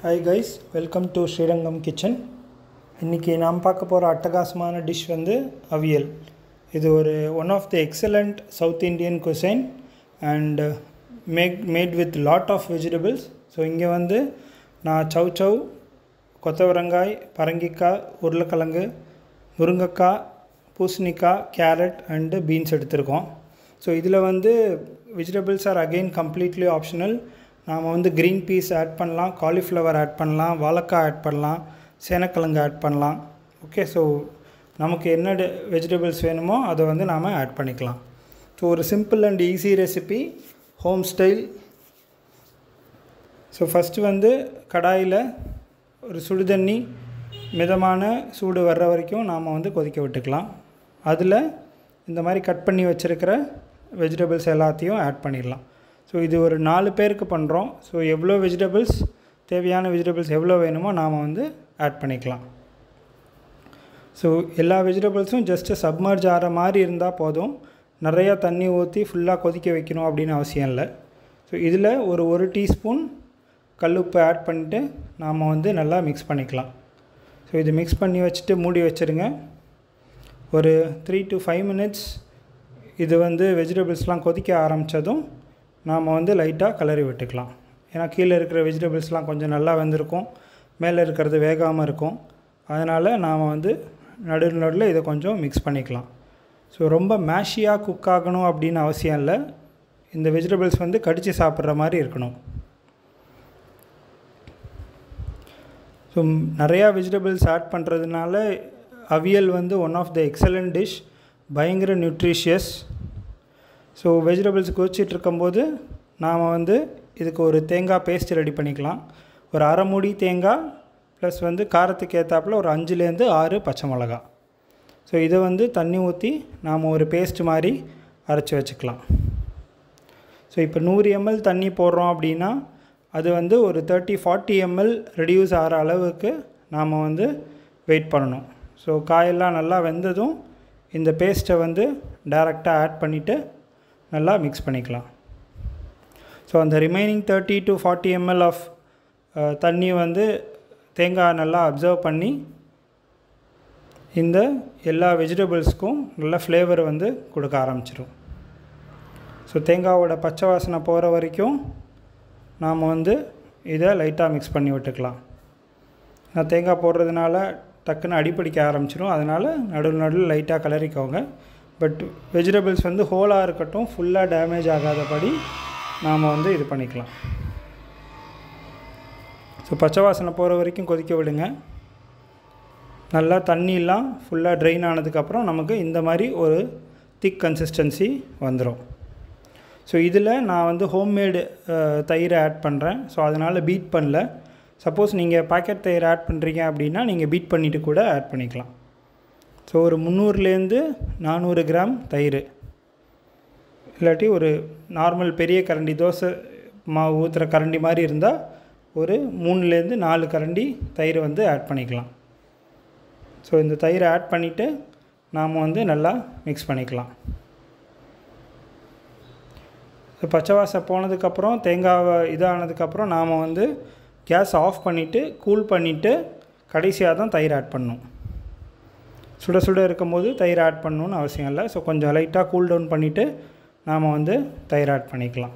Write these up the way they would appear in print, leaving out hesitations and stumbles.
Hi guys, welcome to Srirangam Kitchen. இன்னைக்கு நாம் பார்க்க போற அட்டகாசமான டிஷ் வந்து அவியல். இது ஒரு one of the excellent South Indian cuisine and made with lot of vegetables. So இங்க வந்து நான் சௌ கொத்தவரங்காய், பரங்கிக்காய், உருளைக்கிழங்கு, முருங்கைக்காய், பூசணிக்காய், கேரட் and beans எடுத்துர்க்கோம். So இதில வந்து vegetables are again completely optional. நாம வந்து green peas ஆட் பண்ணலாம், cauliflower ஆட் பண்ணலாம், வாழைக்காய் ஆட் பண்ணலாம், சேனக்கிழங்கு ஆட் பண்ணலாம். ஓகே, ஸோ நமக்கு என்ன வெஜிடபிள்ஸ் வேணுமோ அதை வந்து நாம் ஆட் பண்ணிக்கலாம். ஸோ ஒரு simple and easy recipe, home style. So first வந்து கடாயில் ஒரு சுடுதண்ணி மிதமான சூடு வர்ற வரைக்கும் நாம் வந்து கொதிக்க விட்டுக்கலாம். அதில் இந்த மாதிரி கட் பண்ணி வச்சுருக்கிற வெஜிடபிள்ஸ் எல்லாத்தையும் ஆட் பண்ணிடலாம். ஸோ இது ஒரு 4 பேருக்கு பண்ணுறோம். ஸோ எவ்வளோ வெஜிடபிள்ஸ் தேவையான வெஜிடபிள்ஸ் எவ்வளோ வேணுமோ நாம் வந்து ஆட் பண்ணிக்கலாம். ஸோ எல்லா வெஜிடபிள்ஸும் ஜஸ்ட்டு சப்மர்ஜ் ஆகிற மாதிரி இருந்தால் போதும். நிறையா தண்ணி ஊற்றி ஃபுல்லாக கொதிக்க வைக்கணும் அப்படின்னு அவசியம் இல்லை. ஸோ இதில் ஒரு டீஸ்பூன் கல்லுப்பு ஆட் பண்ணிவிட்டு நாம் வந்து நல்லா மிக்ஸ் பண்ணிக்கலாம். ஸோ இது மிக்ஸ் பண்ணி வச்சுட்டு மூடி வச்சுருங்க. ஒரு 3 to 5 minutes இது வந்து வெஜிடபிள்ஸ்லாம் கொதிக்க ஆரம்பித்ததும் நாம் வந்து லைட்டாக கிளறி விட்டுக்கலாம். ஏன்னா கீழே இருக்கிற வெஜிடபிள்ஸ்லாம் கொஞ்சம் நல்லா வெந்திருக்கும், மேலே இருக்கிறது வேகாமல் இருக்கும். அதனால் நாம் வந்து நடுவில் இதை கொஞ்சம் மிக்ஸ் பண்ணிக்கலாம். ஸோ ரொம்ப மேஷியாக குக் ஆகணும் அப்படின்னு அவசியம் இல்லை. இந்த வெஜிடபிள்ஸ் வந்து கடித்து சாப்பிட்ற மாதிரி இருக்கணும். ஸோ நிறையா வெஜிடபிள்ஸ் ஆட் பண்ணுறதுனால அவியல் வந்து one of the excellent dish, பயங்கர நியூட்ரிஷியஸ். ஸோ வெஜிடபிள்ஸ் கொதிச்சிட்டு இருக்கும்போது நாம் வந்து இதுக்கு ஒரு தேங்காய் பேஸ்ட் ரெடி பண்ணிக்கலாம். ஒரு அரை மூடி தேங்காய் ப்ளஸ் வந்து காரத்துக்கு ஏற்றாப்புல ஒரு 5லேருந்து 6 பச்சை மிளகா. ஸோ இதை வந்து தண்ணி ஊற்றி நாம் ஒரு பேஸ்ட் மாதிரி அரைச்சி வச்சுக்கலாம். ஸோ இப்போ 100 ml தண்ணி போடுறோம் அப்படின்னா அது வந்து ஒரு 30-40 ml ரெடியூஸ் ஆகிற அளவுக்கு நாம் வந்து வெயிட் பண்ணணும். ஸோ காயெல்லாம் நல்லா வெந்ததும் இந்த பேஸ்ட்டை வந்து டைரெக்டாக ஆட் பண்ணிவிட்டு நல்லா மிக்ஸ் பண்ணிக்கலாம். ஸோ அந்த ரிமைனிங் 30 to 40 ml ஆஃப் தண்ணி வந்து தேங்காய் நல்லா அப்சர்வ் பண்ணி இந்த எல்லா வெஜிடபிள்ஸ்க்கும் நல்ல ஃப்ளேவர் வந்து கொடுக்க ஆரம்பிச்சிடும். ஸோ தேங்காயோட பச்சை வாசனை போகிற வரைக்கும் நாம் வந்து இதை லைட்டாக மிக்ஸ் பண்ணி விட்டுக்கலாம். நான் தேங்காய் போடுறதுனால டக்குன்னு அடிப்பிடிக்க ஆரம்பிச்சிடும். அதனால் நடுவில் லைட்டாக கிளறிக்கோங்க. பட் வெஜிடபிள்ஸ் வந்து ஹோலாக இருக்கட்டும், ஃபுல்லாக டேமேஜ் ஆகாதபடி நாம் வந்து இது பண்ணிக்கலாம். ஸோ பச்சை வாசனை போகிற வரைக்கும் கொதிக்க விடுங்க. நல்லா தண்ணியெலாம் ஃபுல்லாக ட்ரெயின் ஆனதுக்கப்புறம் நமக்கு இந்த மாதிரி ஒரு திக் கன்சிஸ்டன்சி வந்துடும். ஸோ இதில் நான் வந்து ஹோம்மேடு தயிரை ஆட் பண்ணுறேன். ஸோ அதனால் பீட் பண்ணல. சப்போஸ் நீங்கள் பாக்கெட் தயிர் ஆட் பண்ணுறீங்க அப்படின்னா நீங்கள் பீட் பண்ணிவிட்டு கூட ஆட் பண்ணிக்கலாம். ஸோ ஒரு 300லேருந்து 400 கிராம் தயிர், இல்லாட்டி ஒரு நார்மல் பெரிய கரண்டி தோசை மாவு ஊற்றுற கரண்டி மாதிரி இருந்தால் ஒரு 3லேருந்து 4 கரண்டி தயிர் வந்து ஆட் பண்ணிக்கலாம். ஸோ இந்த தயிரை ஆட் பண்ணிவிட்டு நாம் வந்து நல்லா மிக்ஸ் பண்ணிக்கலாம். ஸோ பச்சை வாசம் போனதுக்கப்புறம் தேங்காவை இதானதுக்கப்புறம் நாம் வந்து கேஸ் ஆஃப் பண்ணிவிட்டு கூல் பண்ணிவிட்டு கடைசியாக தான் தயிர் ஆட் பண்ணணும். சுட சுட இருக்கும்போது தயிர் ஆட் பண்ணணுன்னு அவசியம் இல்லை. ஸோ கொஞ்சம் லைட்டாக கூல் டவுன் பண்ணிவிட்டு நாம் வந்து தயிர் ஆட் பண்ணிக்கலாம்.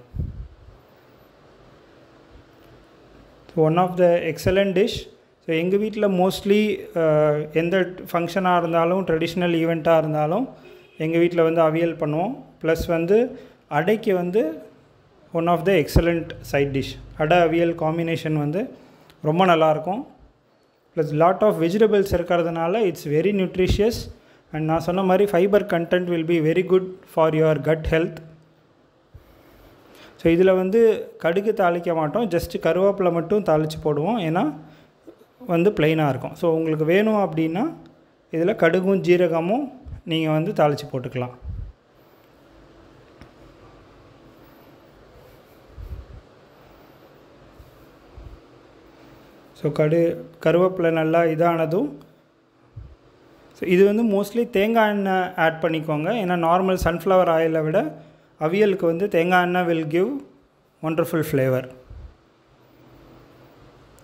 So one of the excellent dish. So எங்கள் வீட்டில் மோஸ்ட்லி எந்த ஃபங்க்ஷனாக இருந்தாலும், ட்ரெடிஷ்னல் ஈவெண்ட்டாக இருந்தாலும் எங்கள் வீட்டில் வந்து அவியல் பண்ணுவோம். ப்ளஸ் வந்து அடைக்கு வந்து one of the excellent side dish. அடை அவியல் காம்பினேஷன் வந்து ரொம்ப நல்லாயிருக்கும். ப்ளஸ் லாட் ஆஃப் வெஜிடபிள்ஸ் இருக்கிறதுனால இட்ஸ் வெரி நியூட்ரிஷியஸ். அண்ட் நான் சொன்ன மாதிரி fibre content will be very good for your gut health. So இதில் வந்து கடுகு தாளிக்க மாட்டோம், ஜஸ்ட்டு கருவேப்பிலை மட்டும் தாளித்து போடுவோம். ஏன்னா வந்து ப்ளைனாக இருக்கும். ஸோ உங்களுக்கு வேணும் அப்படின்னா இதில் கடுகும் ஜீரகமும் நீங்கள் வந்து தாளித்து போட்டுக்கலாம். ஸோ கருவேப்பிலை நல்லா இதானதும், ஸோ இது வந்து மோஸ்ட்லி தேங்காய் எண்ணெய் ஆட் பண்ணிக்கோங்க. ஏன்னா நார்மல் சன்ஃப்ளவர் ஆயிலை விட அவியலுக்கு வந்து தேங்காய் எண்ணெய் will give wonderful flavour.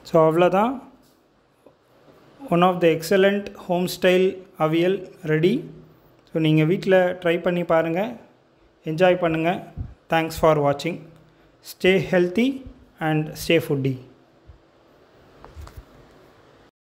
So அவ்வளோதான், one of the excellent home style aviyal ready. So நீங்கள் வீட்டில் ட்ரை பண்ணி பாருங்கள், என்ஜாய் பண்ணுங்கள். தேங்க்ஸ் ஃபார் வாட்சிங். Stay healthy and stay foodie.